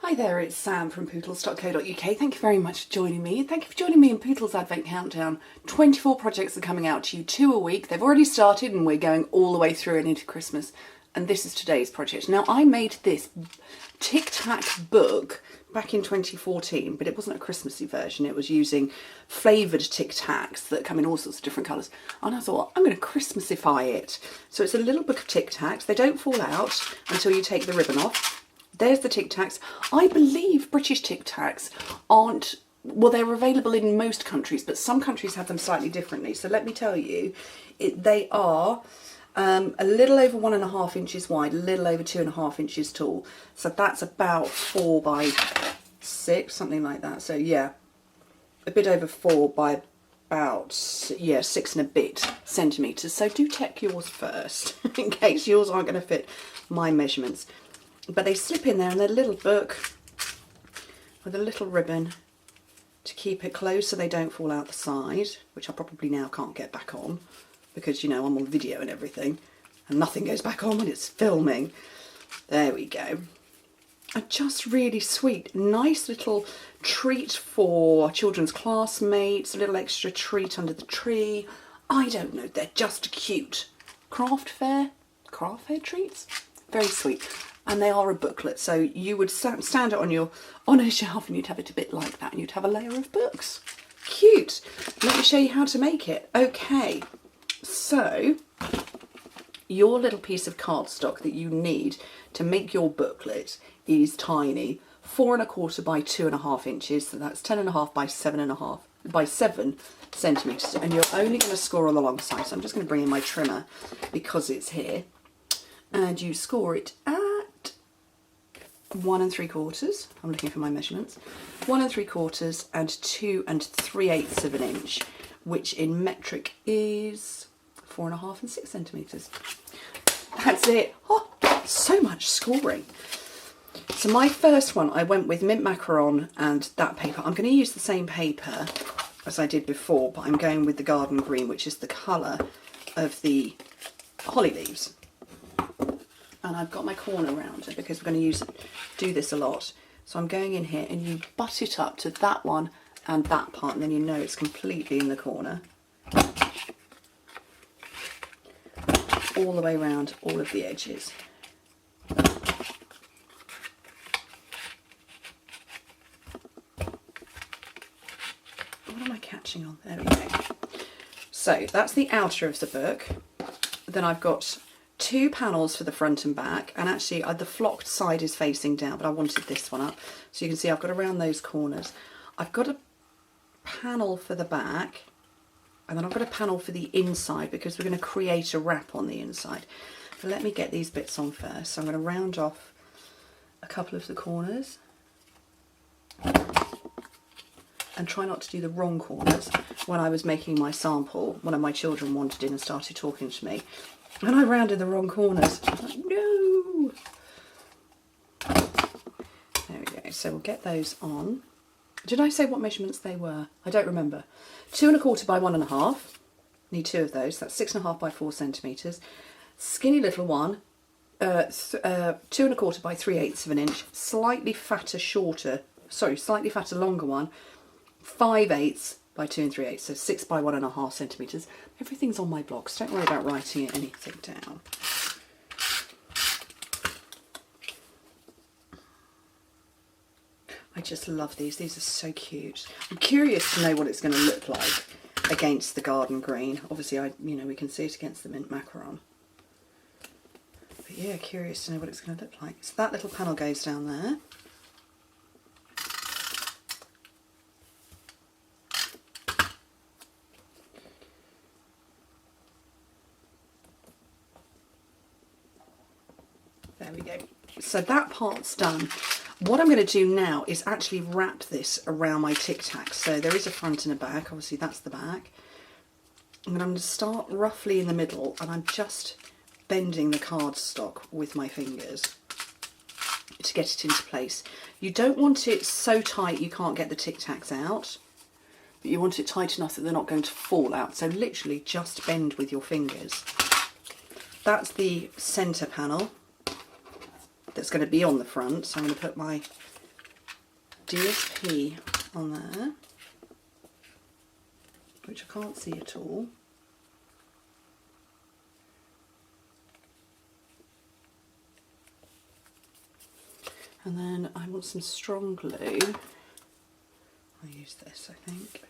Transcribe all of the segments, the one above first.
Hi there, it's Sam from Pootles.co.uk. Thank you very much for joining me. Thank you for joining me in Pootles Advent Countdown. 24 projects are coming out to you, 2 a week. They've already started and we're going all the way through and into Christmas. And this is today's project. Now, I made this Tic Tac book back in 2014, but it wasn't a Christmassy version. It was using flavoured Tic Tacs that come in all sorts of different colours. And I thought, I'm going to Christmasify it. So it's a little book of Tic Tacs. They don't fall out until you take the ribbon off. There's the Tic Tacs. I believe British Tic Tacs aren't, well, they're available in most countries, but some countries have them slightly differently. So let me tell you, they are a little over 1.5 inches wide, a little over 2.5 inches tall. So that's about 4 by 6, something like that. So yeah, a bit over 4 by about, 6 and a bit centimetres. So do check yours first, in case yours aren't going to fit my measurements. But they slip in there in their little book with a little ribbon to keep it closed so they don't fall out the side, which I probably now can't get back on because, you know, I'm on video and everything and nothing goes back on when it's filming. There we go. A just really sweet, nice little treat for children's classmates, a little extra treat under the tree. I don't know, they're just cute. Craft fair treats? Very sweet. And they are a booklet, so you would stand it on a shelf and you'd have it a bit like that and you'd have a layer of books. Cute. Let me show you how to make it. Okay, so your little piece of cardstock that you need to make your booklet is tiny, 4¼ by 2.5 inches, so that's 10.5 by 7.5 by 7 centimetres, and you're only going to score on the long side. So I'm just going to bring in my trimmer because it's here, and you score it at 1 3/4. I'm looking for my measurements. 1 3/4 and 2 3/8 of an inch, which in metric is 4.5 and 6 centimetres. That's it. Oh, so much scoring. So my first one, I went with mint macaron and that paper. I'm going to use the same paper as I did before, but I'm going with the garden green, which is the colour of the holly leaves. And I've got my corner round it because we're going to do this a lot. So I'm going in here and you butt it up to that one and that part, and then you know it's completely in the corner. All the way around all of the edges. What am I catching on? There we go. So that's the outer of the book. Then I've got 2 panels for the front and back, and actually the flocked side is facing down, but I wanted this one up. So you can see I've got around those corners. I've got a panel for the back, and then I've got a panel for the inside because we're going to create a wrap on the inside. So let me get these bits on first. So I'm going to round off a couple of the corners and try not to do the wrong corners. When I was making my sample, one of my children wandered in and started talking to me, and I rounded the wrong corners. I was like, no! There we go. So we'll get those on. Did I say what measurements they were? I don't remember. 2 1/4 by 1.5. Need 2 of those. That's 6.5 by 4 centimetres. Skinny little one. 2 1/4 by 3/8 of an inch. Slightly fatter, longer one. 5/8 by 2 3/8, so 6 by 1.5 centimetres. Everything's on my blog, so don't worry about writing anything down. I just love these. These are so cute. I'm curious to know what it's going to look like against the garden green. Obviously, we can see it against the mint macaron. But yeah, curious to know what it's going to look like. So that little panel goes down there. There we go. So that part's done. What I'm going to do now is actually wrap this around my Tic Tacs. So there is a front and a back. Obviously that's the back. And I'm going to start roughly in the middle, and I'm just bending the cardstock with my fingers to get it into place. You don't want it so tight you can't get the Tic Tacs out, but you want it tight enough that they're not going to fall out. So literally just bend with your fingers. That's the centre panel that's going to be on the front. So I'm going to put my DSP on there, which I can't see at all. And then I want some strong glue. I'll use this, I think.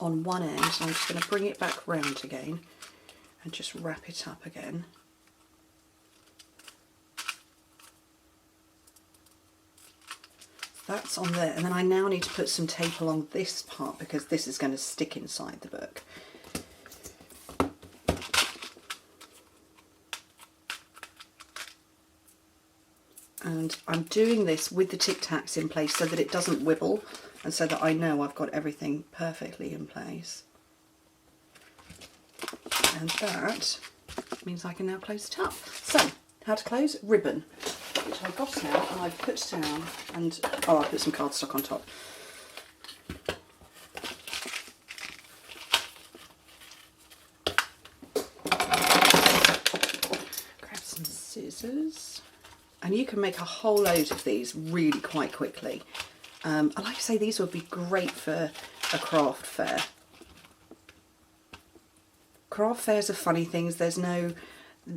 On one end, and I'm just going to bring it back round again and just wrap it up again. That's on there, and then I now need to put some tape along this part because this is going to stick inside the book. And I'm doing this with the Tic Tacs in place so that it doesn't wibble and so that I know I've got everything perfectly in place. And that means I can now close it up. So, how to close? Ribbon, which I got out and I've put down, and oh, I put some cardstock on top. Grab some scissors. And you can make a whole load of these really quite quickly. I like to say these would be great for a craft fair. Craft fairs are funny things.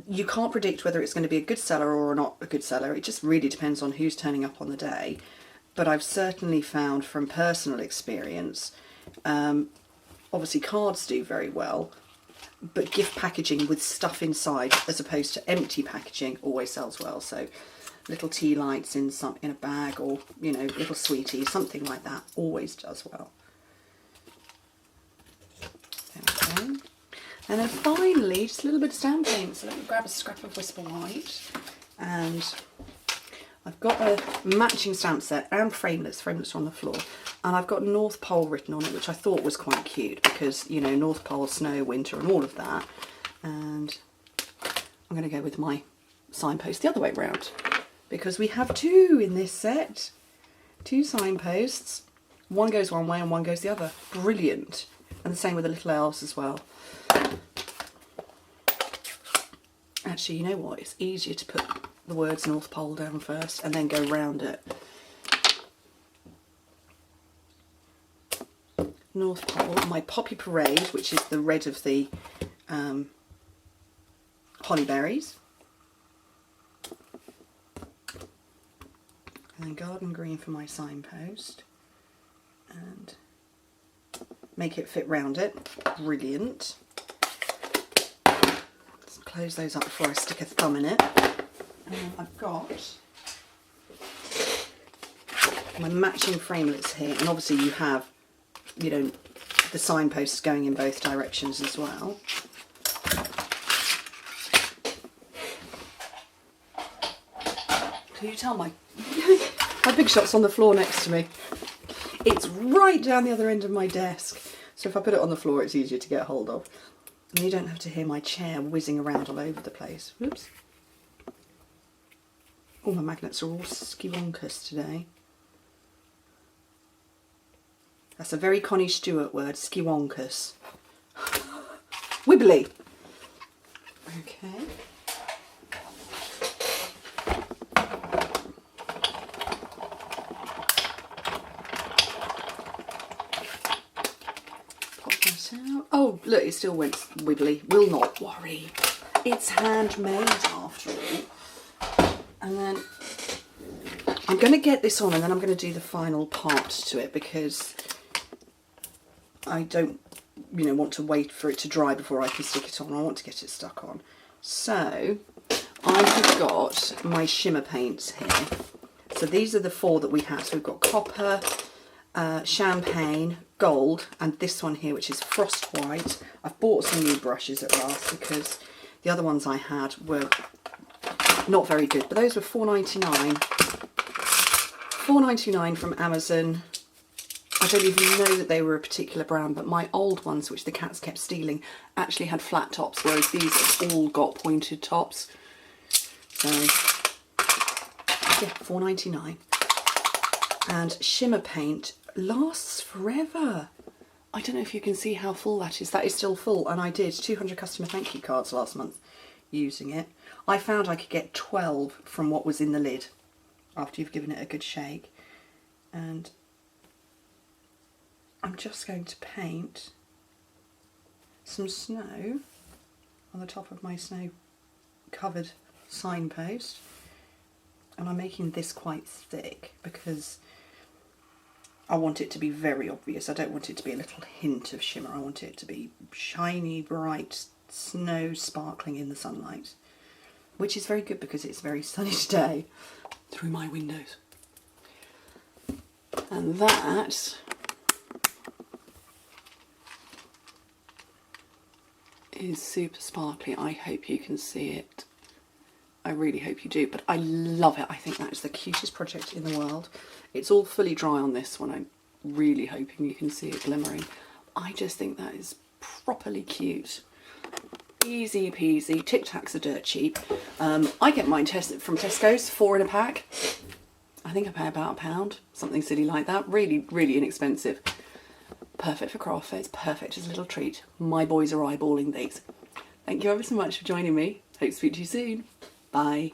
You can't predict whether it's going to be a good seller or not a good seller. It just really depends on who's turning up on the day. But I've certainly found from personal experience, obviously cards do very well, but gift packaging with stuff inside as opposed to empty packaging always sells well. So little tea lights in a bag, or little sweeties, something like that always does well. There we go. And then finally, just a little bit of stamp paint. So let me grab a scrap of Whisper White, and I've got a matching stamp set and framelits. Framelits are on the floor, and I've got North Pole written on it, which I thought was quite cute because North Pole, snow, winter, and all of that. And I'm going to go with my signpost the other way around because we have two in this set, two signposts. One goes one way and one goes the other. Brilliant. And the same with the little elves as well. Actually, you know what? It's easier to put the words North Pole down first and then go round it. North Pole, my Poppy Parade, which is the red of the holly berries. And then garden green for my signpost. And make it fit round it. Brilliant. Let's close those up before I stick a thumb in it. And then I've got my matching framelits here, and obviously you have, the signposts going in both directions as well. Can you tell my big shot's on the floor next to me? It's right down the other end of my desk, so if I put it on the floor it's easier to get hold of. And you don't have to hear my chair whizzing around all over the place. Whoops. All my magnets are all skivonkus today. That's a very Connie Stewart word, skivonkus. Wibbly. Okay. Oh, look, it still went wibbly. Will not worry. It's handmade after all. And then I'm going to get this on and then I'm going to do the final part to it because I don't, want to wait for it to dry before I can stick it on. I want to get it stuck on. So I have got my shimmer paints here. So these are the four that we have. So we've got copper, champagne, gold, and this one here, which is frost white. I've bought some new brushes at last because the other ones I had were not very good, but those were $4.99. $4.99 from Amazon. I don't even know that they were a particular brand, but my old ones, which the cats kept stealing, actually had flat tops, whereas these have all got pointed tops. So, yeah, $4.99. And shimmer paint lasts forever. I don't know if you can see how full that is. That is still full, and I did 200 customer thank you cards last month using it. I found I could get 12 from what was in the lid after you've given it a good shake. And I'm just going to paint some snow on the top of my snow covered signpost, and I'm making this quite thick because I want it to be very obvious. I don't want it to be a little hint of shimmer. I want it to be shiny, bright snow sparkling in the sunlight, which is very good because it's very sunny today through my windows. And that is super sparkly. I hope you can see it. I really hope you do, but I love it. I think that is the cutest project in the world. It's all fully dry on this one. I'm really hoping you can see it glimmering. I just think that is properly cute. Easy peasy. Tic Tacs are dirt cheap. I get mine from Tesco's, 4 in a pack. I think I pay about £1, something silly like that. Really, really inexpensive. Perfect for craft fairs, perfect as a little treat. My boys are eyeballing these. Thank you ever so much for joining me. Hope to speak to you soon. Bye.